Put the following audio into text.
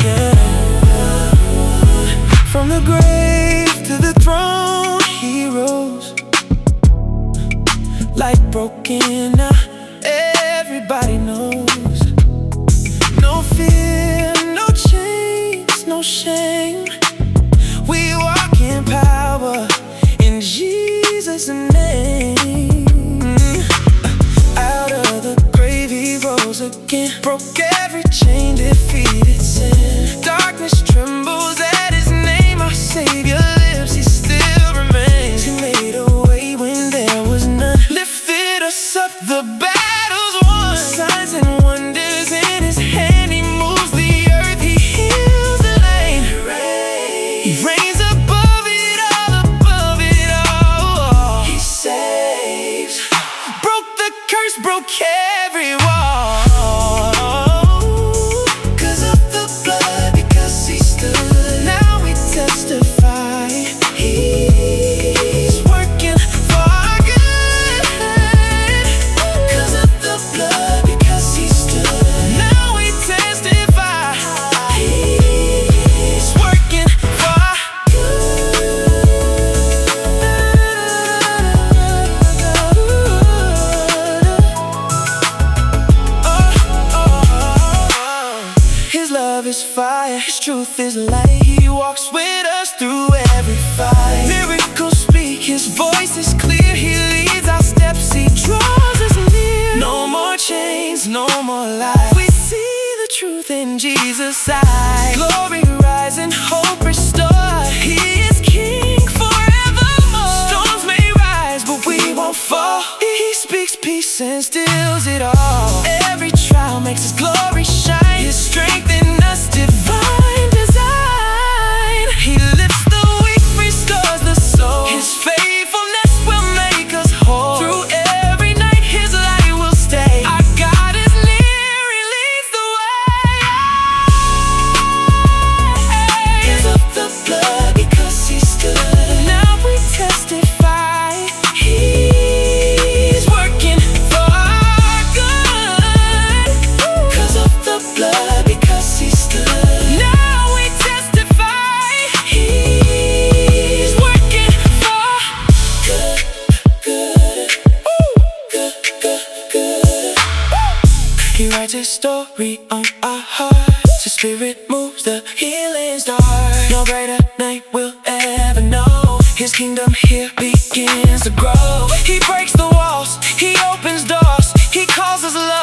Yeah. From the grave to the throne he rose, light broken now, everybody knows. No fear, no chains, no shame. We walk in power in Jesus' name. Out of the grave he rose again, broke every chain, defeated sin. Darkness trembles at his name, our Savior lives, he still remains. He made a way when there was none, lifted us up, the battle's won. Signs and wonders in his hand, he moves the earth, he heals the lame. He reigns above it all. He saves, broke the curse, broke every wall. His fire, his truth is light. He walks with us through every fight. Miracles speak, his voice is clear. He leads our steps, he draws us near. No more chains, no more lies. We see the truth in Jesus' eyes. Glory rising, hope restored. He is King forevermore. Storms may rise, but we won't fall. He speaks peace and stills it all. Every trial makes his glory shine. His strength in us, divine design. He lifts the weak, restores the soul. His faithfulness will make us whole. Through every night his light will stay. Our God is near, he leads the way. Gives up the blood because he stood. Now we testify, he's working for our good. Cause of the blood, because he stood. Now we testify, he's working for good. He writes his story on our hearts. His spirit moves, the healing start. No greater name we'll ever know. His kingdom here begins to grow. He breaks the walls, he opens doors. He calls us love.